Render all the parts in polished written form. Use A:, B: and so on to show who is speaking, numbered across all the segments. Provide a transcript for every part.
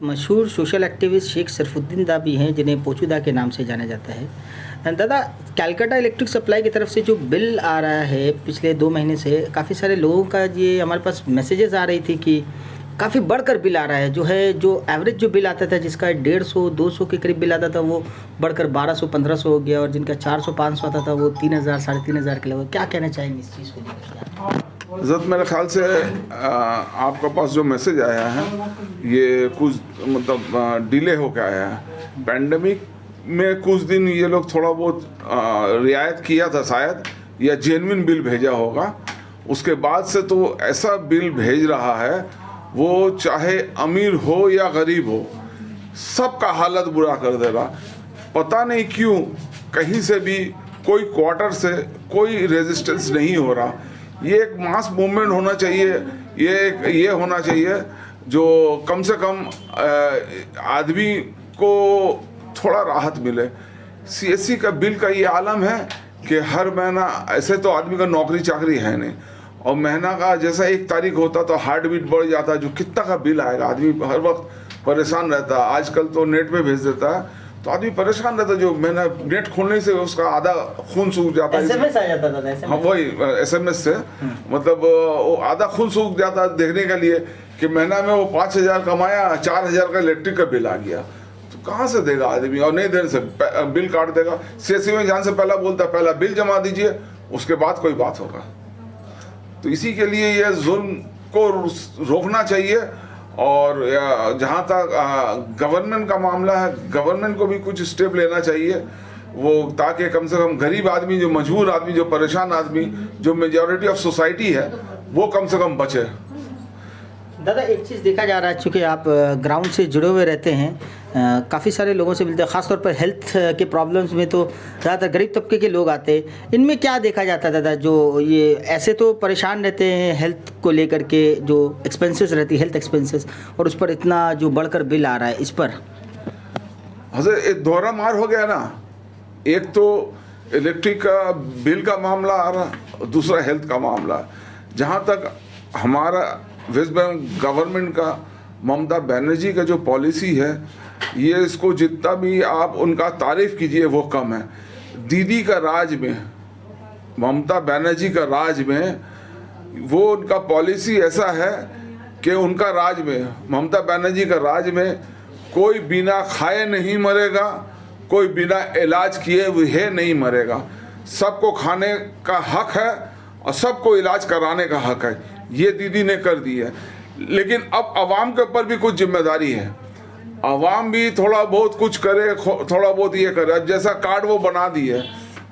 A: मशहूर social activist Sheikh Sarfuddin दाबी हैं जिन्हें पोचूदा के नाम से जाना जाता है। दादा, कैलकाटा इलेक्ट्रिक सप्लाई की तरफ से जो बिल आ रहा है पिछले 2 महीने से, काफ़ी सारे लोगों का ये हमारे पास मैसेजेस आ रही थी कि काफ़ी बढ़कर बिल आ रहा है। जो एवरेज जो बिल आता था, जिसका 150-200 के करीब बिल आता था, वो बढ़कर 1200-1500 हो गया, और जिनका 400-500 आता था वो 3000 3,500 के लगभग। क्या कहना चाहेंगे इस चीज़ को लेकर?
B: इज़्ज़त, मेरे ख्याल से आपके पास जो मैसेज आया है ये कुछ मतलब डिले होकर आया है। पैंडमिक में कुछ दिन ये लोग थोड़ा बहुत रियायत किया था शायद, या जेन्युइन बिल भेजा होगा। उसके बाद से तो ऐसा बिल भेज रहा है, वो चाहे अमीर हो या गरीब हो, सबका हालत बुरा कर देगा। पता नहीं क्यों कहीं से भी कोई क्वार्टर से कोई रेजिस्टेंस नहीं हो रहा। ये एक मास मूवमेंट होना चाहिए, ये होना चाहिए जो कम से कम आदमी को थोड़ा राहत मिले। सीएससी का बिल का ये आलम है कि हर महीना, ऐसे तो आदमी का नौकरी चाकरी है नहीं, और महीना का जैसा 1 तारीख होता तो हार्ट बीट बढ़ जाता, जो कितना का बिल आएगा, आदमी हर वक्त परेशान रहता। आजकल तो नेट पे भेज देता है तो आदमी परेशान रहता, जो महीना नेट खोलने से उसका आधा खून सूख जाता है।
A: SMS आ जाता था SMS?
B: हाँ, वही SMS से मतलब वो आधा खून सूख जाता देखने के लिए कि महीना में वो 5,000 कमाया, 4,000 का इलेक्ट्रिक का बिल आ गया। तो कहाँ से देगा आदमी, और नहीं देने से बिल काट देगा। सीएससी में जाने से पहला बोलता, पहला बिल जमा दीजिए, उसके बाद कोई बात होगा। तो इसी के लिए ये जुल्म को रोकना चाहिए। और जहाँ तक गवर्नमेंट का मामला है, गवर्नमेंट को भी कुछ स्टेप लेना चाहिए, वो ताकि कम से कम गरीब आदमी, जो मजबूर आदमी, जो परेशान आदमी, जो मेजॉरिटी ऑफ सोसाइटी है, वो कम से कम बचे।
A: दादा, एक चीज़ देखा जा रहा है, चूँकि आप ग्राउंड से जुड़े हुए रहते हैं, काफ़ी सारे लोगों से मिलते हैं, ख़ासतौर पर हेल्थ के प्रॉब्लम्स में तो ज़्यादातर गरीब तबके के लोग आते हैं। इनमें क्या देखा जाता है दादा, जो ये ऐसे तो परेशान रहते हैं हेल्थ को लेकर के, जो एक्सपेंसेस रहती है हेल्थ एक्सपेंसेस, और उस पर इतना जो बढ़कर बिल आ रहा है, इस पर
B: हज़रत एक दोहरा मार हो गया ना। एक तो इलेक्ट्रिक का बिल का मामला आ रहा, दूसरा हेल्थ का मामला। जहाँ तक हमारा वेस्ट बंगाल गवर्नमेंट का, ममता बनर्जी का जो पॉलिसी है, ये इसको जितना भी आप उनका तारीफ कीजिए वो कम है। दीदी का राज में, ममता बनर्जी का राज में, वो उनका पॉलिसी ऐसा है कि उनका राज में, ममता बनर्जी का राज में, कोई बिना खाए नहीं मरेगा, कोई बिना इलाज किए हुए नहीं मरेगा। सबको खाने का हक है और सबको इलाज कराने का हक है। ये दीदी ने कर दी है। लेकिन अब आवाम के ऊपर भी कुछ जिम्मेदारी है। आवाम भी थोड़ा बहुत कुछ करे, थोड़ा बहुत ये करे। अब जैसा कार्ड वो बना दी है,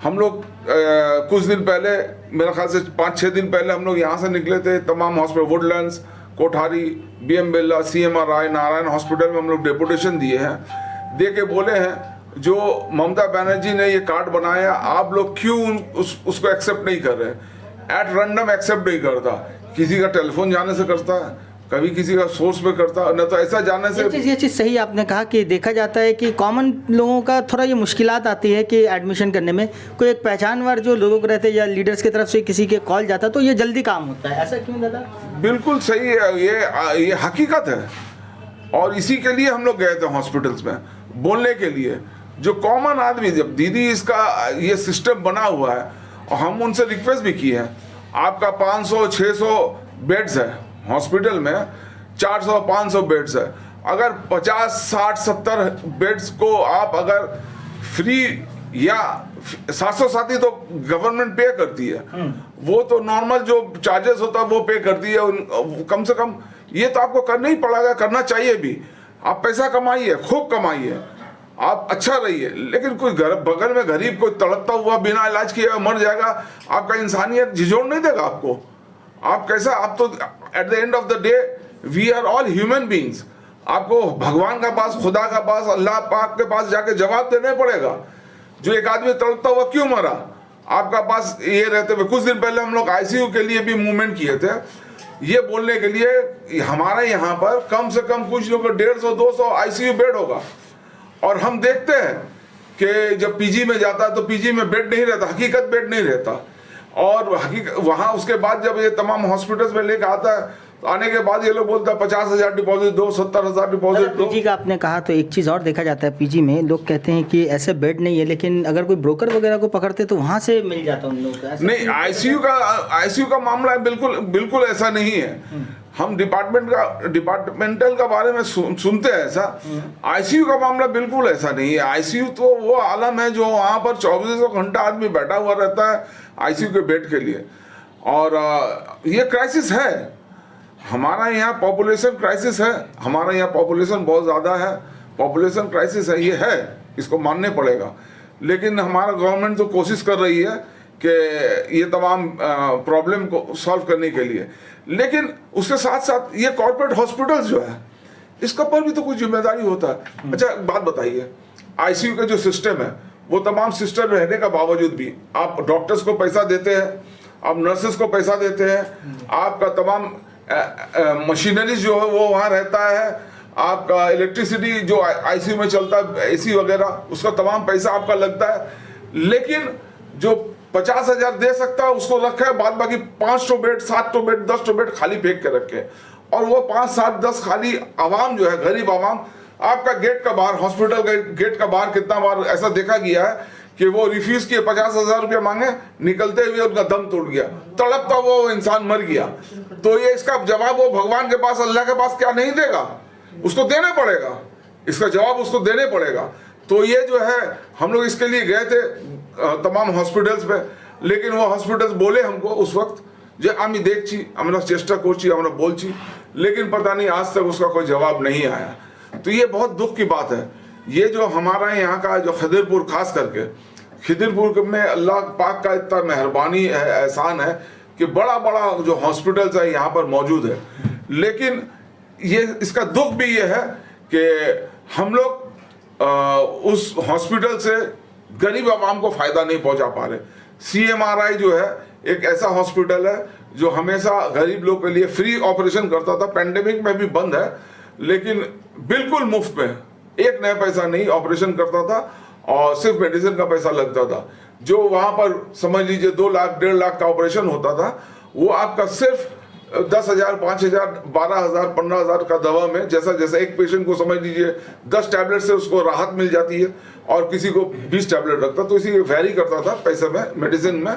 B: हम लोग कुछ दिन पहले, मेरे ख्याल से 5-6 दिन पहले हम लोग यहाँ से निकले थे, तमाम hospital, Woodlands, Kothari, BM Birla, CMRI, Narayan hospital में हम लोग डेपुटेशन दिए हैं। दे के बोले हैं, जो ममता बनर्जी ने ये कार्ड बनाया, आप लोग क्यों उसको एक्सेप्ट नहीं कर रहे? एट रैंडम एक्सेप्ट नहीं करता, किसी का टेलीफोन जाने से करता है, कभी किसी का सोर्स पे करता, न तो ऐसा जाने से।
A: ये चीज़ सही आपने कहा कि देखा जाता है कि कॉमन लोगों का थोड़ा ये मुश्किलात आती है कि एडमिशन करने में, कोई एक पहचानवर जो लोग रहते हैं या लीडर्स की तरफ से किसी के कॉल जाता है तो ये जल्दी काम होता है। ऐसा क्यों दादा? बिल्कुल
B: सही है, ये हकीकत है। और इसी के लिए हम लोग गए थे हॉस्पिटल्स में बोलने के लिए। जो कॉमन आदमी, जब दीदी इसका ये सिस्टम बना हुआ है, और हम उनसे रिक्वेस्ट भी की है, आपका 500-600 बेड्स है हॉस्पिटल में, 400-500 बेड्स है, अगर 50-60-70 बेड्स को आप अगर फ्री, या 700 तो गवर्नमेंट पे करती है, वो तो नॉर्मल जो चार्जेस होता है वो पे करती है। कम से कम ये तो आपको करना ही पड़ेगा, करना चाहिए भी। आप पैसा कमाइए, खूब कमाइए, आप अच्छा रहिए, लेकिन कोई बगल में गरीब कोई तड़पता हुआ बिना इलाज किए मर जाएगा, आपका इंसानियत झिझोड़ नहीं देगा आपको। आप कैसा, आप तो at the end of the day we are all human beings. आपको भगवान का पास, खुदा का पास, अल्लाह पाक के पास जाके जवाब देना पड़ेगा। जो एक आदमी तड़पता हुआ क्यों मरा, आपका पास ये रहते हुए। कुछ दिन पहले हम लोग ICU के लिए भी मूवमेंट किए थे, ये बोलने के लिए हमारे यहाँ पर कम से कम कुछ लोग 150-200 ICU बेड होगा। और हम देखते हैं कि जब PG में जाता है तो PG में बेड नहीं रहता, हकीकत बेड नहीं रहता। और वहाँ उसके बाद जब ये तमाम हॉस्पिटल्स में लेकर आता है तो आने के बाद ये लोग बोलते हैं 50,000 डिपॉजिट दो, 70,000 डिपॉजिट दो।
A: पीजी का आपने कहा तो एक चीज़ और देखा जाता है, पीजी में लोग कहते हैं कि ऐसे बेड नहीं है, लेकिन अगर कोई ब्रोकर वगैरह को पकड़ते तो वहाँ से मिल जाता उन लोगों को।
B: नहीं, आईसीयू का मामला बिल्कुल बिल्कुल ऐसा नहीं है। हम डिपार्टमेंटल का बारे में सुनते हैं ऐसा। आईसीयू का मामला बिल्कुल ऐसा नहीं है। आईसीयू तो वो आलम है जो वहाँ पर 24 घंटा आदमी बैठा हुआ रहता है आईसीयू के बेड के लिए। और ये क्राइसिस है, हमारा यहाँ पॉपुलेशन क्राइसिस है, हमारा यहाँ पॉपुलेशन बहुत ज़्यादा है, पॉपुलेशन क्राइसिस है, ये है, इसको मानने पड़ेगा। लेकिन हमारा गवर्नमेंट तो कोशिश कर रही है कि ये तमाम प्रॉब्लम को सॉल्व करने के लिए। लेकिन उसके साथ साथ ये कॉर्पोरेट हॉस्पिटल्स जो है, इसका पर भी तो कुछ जिम्मेदारी होता है। अच्छा, एक बात बताइए, आईसीयू का जो सिस्टम है वो तमाम सिस्टम रहने का बावजूद भी आप डॉक्टर्स को पैसा देते हैं, आप नर्सेस को पैसा देते हैं, आपका तमाम मशीनरीज जो है वो वहाँ रहता है, आपका इलेक्ट्रिसिटी जो आईसीयू में चलता है, एसी वगैरह, उसका तमाम पैसा आपका लगता है। लेकिन जो 50,000 दे सकता है उसको रखा है, बाद बाकी 500 बेड, 700 बेड, 10 बेड खाली फेंक के रखे। और वो 5, 7, 10 खाली आवाम जो है, गरीब आवाम, आपका गेट का बाहर, हॉस्पिटल का गेट का बाहर कितना बार ऐसा देखा गया है कि वो रिफ्यूज किए, 50,000 रुपया मांगे, निकलते हुए उनका दम टूट गया, तड़पता वो इंसान मर गया। तो ये इसका जवाब वो भगवान के पास, अल्लाह के पास क्या नहीं देगा? उसको देना पड़ेगा, इसका जवाब उसको देने पड़ेगा। तो ये जो है, हम लोग इसके लिए गए थे तमाम हॉस्पिटल्स पे, लेकिन वो हॉस्पिटल्स बोले हमको उस वक्त जो आमी देखी, আমরা চেষ্টা করছি, আমরা बोलছি, लेकिन पता नहीं आज तक उसका कोई जवाब नहीं आया। तो ये बहुत दुख की बात है। ये जो हमारा यहाँ का जो खिदिरपुर, खास करके खिदिरपुर में अल्लाह पाक का इतना मेहरबानी है, एहसान है कि बड़ा बड़ा जो हॉस्पिटल्स है यहाँ पर मौजूद है। लेकिन ये इसका दुख भी ये है कि हम लोग उस हॉस्पिटल से गरीब आवाम को फ़ायदा नहीं पहुँचा पा रहे। CMRI जो है एक ऐसा हॉस्पिटल है जो हमेशा गरीब लोग के लिए फ्री ऑपरेशन करता था, पेंडेमिक में भी बंद है, लेकिन बिल्कुल मुफ्त में, एक नया पैसा नहीं, ऑपरेशन करता था और सिर्फ मेडिसिन का पैसा लगता था। जो वहाँ पर समझ लीजिए 2 लाख, 1.5 लाख का ऑपरेशन होता था, वो आपका सिर्फ 10,000, 5,000, 12,000, 15,000 का दवा में, जैसा जैसा एक पेशेंट को समझ लीजिए 10 टैबलेट से उसको राहत मिल जाती है और किसी को 20 टैबलेट रखता, तो इसी वेरी करता था पैसे में, मेडिसिन में।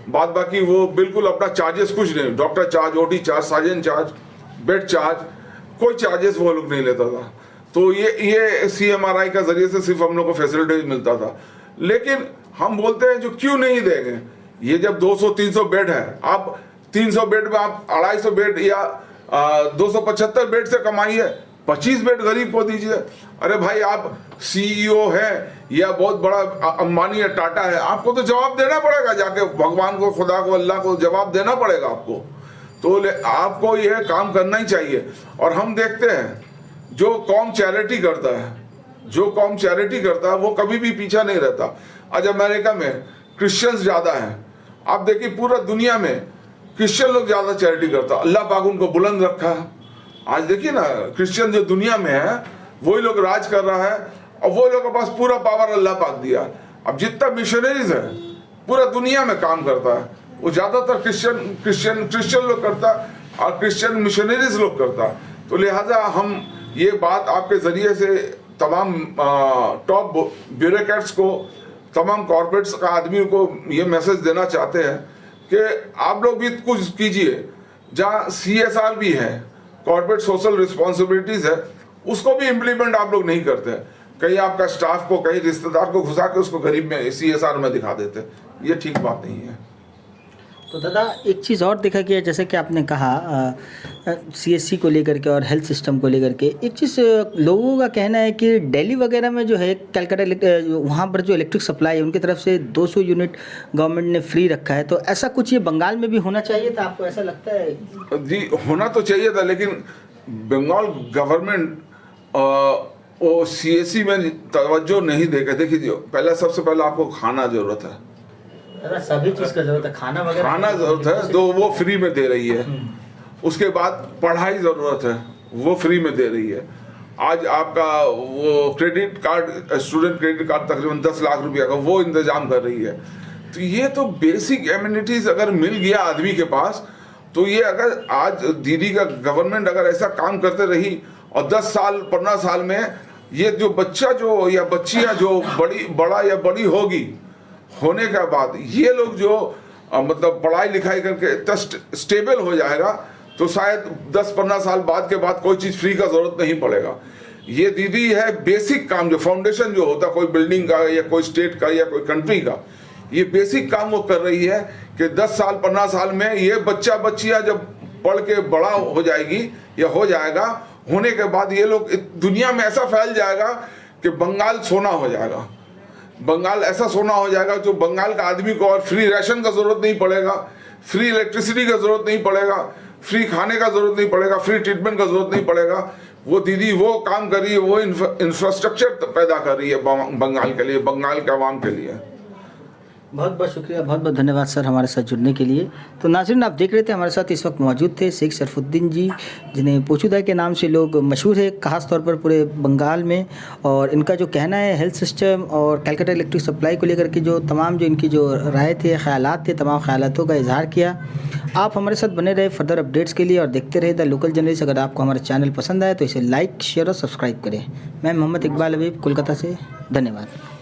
B: बाद बाकी वो बिल्कुल अपना चार्जेस कुछ नहीं, doctor charge, OT charge, surgeon charge, bed charge, कोई चार्जेस वो लोग नहीं लेता था। तो ये CMRI का जरिए से सिर्फ हम लोग को फैसिलिटी मिलता था। लेकिन हम बोलते हैं जो क्यों नहीं देंगे, ये जब 200-300 बेड है, आप 300 बेड में आप 250 बेड या 275 बेड से कमाइए, 25 बेड गरीब को दीजिए। अरे भाई, आप CEO है या बहुत बड़ा अंबानी या टाटा है, आपको तो जवाब देना पड़ेगा, जाके भगवान को, खुदा को, अल्लाह को जवाब देना पड़ेगा आपको। तो आपको यह काम करना ही चाहिए। और हम देखते हैं जो कौम चैरिटी करता है, जो कौम चैरिटी करता है वो कभी भी पीछा नहीं रहता। आज अमेरिका में क्रिश्चियंस ज़्यादा हैं, आप देखिए पूरा दुनिया में क्रिश्चियन लोग ज़्यादा चैरिटी करता है, अल्लाह पाक उनको बुलंद रखा है। आज देखिए ना, क्रिश्चियन जो दुनिया में है वही लोग राज कर रहा है और वो लोग के पास पूरा पावर अल्लाह पाक दिया। अब जितना मिशनरीज है पूरा दुनिया में काम करता है, वो ज़्यादातर क्रिश्चियन लोग करता है और क्रिश्चियन मिशनरीज लोग करता है। तो लिहाजा हम ये बात आपके ज़रिए से तमाम टॉप ब्यूरोक्रेट्स को, तमाम कॉर्पोरेट्स का आदमियों को ये मैसेज देना चाहते हैं कि आप लोग भी कुछ कीजिए। जहाँ CSR भी है, कॉर्पोरेट सोशल रिस्पॉन्सिबिलिटीज़ है, उसको भी इम्प्लीमेंट आप लोग नहीं करते। कहीं आपका स्टाफ को, कहीं रिश्तेदार को घुसा के उसको गरीब में CSR में दिखा देते, ये ठीक बात नहीं है।
A: तो दादा, एक चीज़ और देखा गया, जैसे कि आपने कहा CSC को लेकर के और हेल्थ सिस्टम को लेकर के, एक चीज़ लोगों का कहना है कि दिल्ली वगैरह में जो है कलकत्ता, वहाँ पर जो इलेक्ट्रिक सप्लाई है उनकी तरफ से 200 यूनिट गवर्नमेंट ने फ्री रखा है। तो ऐसा कुछ ये बंगाल में भी होना चाहिए था, आपको ऐसा लगता है?
B: जी, होना तो चाहिए था, लेकिन बंगाल गवर्नमेंट वो CSC में तवज्जो नहीं देगा। देखिए, पहले सबसे पहले आपको खाना ज़रूरत है,
A: सभी चीज़ का जरूरत है, खाना
B: ज़रूरत है, तो वो फ्री में दे रही है। उसके बाद पढ़ाई ज़रूरत है, वो फ्री में दे रही है। आज आपका वो credit card, student credit card तकरीबन 10 लाख रुपया का वो इंतजाम कर रही है। तो ये तो बेसिक एमिनिटीज़ अगर मिल गया आदमी के पास तो ये अगर आज दीदी का गवर्नमेंट अगर ऐसा काम करते रही और 10 साल 15 साल में ये जो बच्चा जो या बच्चियां जो बड़ा या बड़ी होगी, होने के बाद ये लोग जो मतलब पढ़ाई लिखाई करके इतना स्टेबल हो जाएगा तो शायद 10-15 साल बाद के बाद कोई चीज़ फ्री का ज़रूरत नहीं पड़ेगा। ये दीदी है बेसिक काम, जो फाउंडेशन जो होता है कोई बिल्डिंग का या कोई स्टेट का या कोई कंट्री का, ये बेसिक काम वो कर रही है कि 10 साल 15 साल में ये बच्चा बच्चियाँ जब पढ़ के बड़ा हो जाएगी या हो जाएगा, होने के बाद ये लोग दुनिया में ऐसा फैल जाएगा कि बंगाल सोना हो जाएगा। बंगाल ऐसा सोना हो जाएगा जो बंगाल का आदमी को और फ्री राशन का ज़रूरत नहीं पड़ेगा, फ्री इलेक्ट्रिसिटी का ज़रूरत नहीं पड़ेगा, फ्री खाने का ज़रूरत नहीं पड़ेगा, फ्री ट्रीटमेंट का ज़रूरत नहीं पड़ेगा। वो दीदी वो काम कर रही है, वो इंफ्रास्ट्रक्चर पैदा कर रही है बंगाल के लिए, बंगाल के आवाम के लिए।
A: बहुत बहुत शुक्रिया, बहुत बहुत धन्यवाद सर हमारे साथ जुड़ने के लिए। तो नाज़रीन, आप देख रहे थे हमारे साथ इस वक्त मौजूद थे शेख शरफुद्दीन जी, जिन्हें पोचूदा के नाम से लोग मशहूर है ख़ास तौर पर पूरे बंगाल में। और इनका जो कहना है हेल्थ सिस्टम और कैलकाटा इलेक्ट्रिक सप्लाई को लेकर के जो तमाम जो इनकी जो राय थे, ख्यालात थे, तमाम ख्यालातों का इजहार किया। आप हमारे साथ बने रहे फर्दर अपडेट्स के लिए और देखते रहे द लोकल जर्नलिस्ट। अगर आपको हमारा चैनल पसंद आए तो इसे लाइक शेयर और सब्सक्राइब करें। मैं मोहम्मद इकबाल हबीब कोलकाता से, धन्यवाद।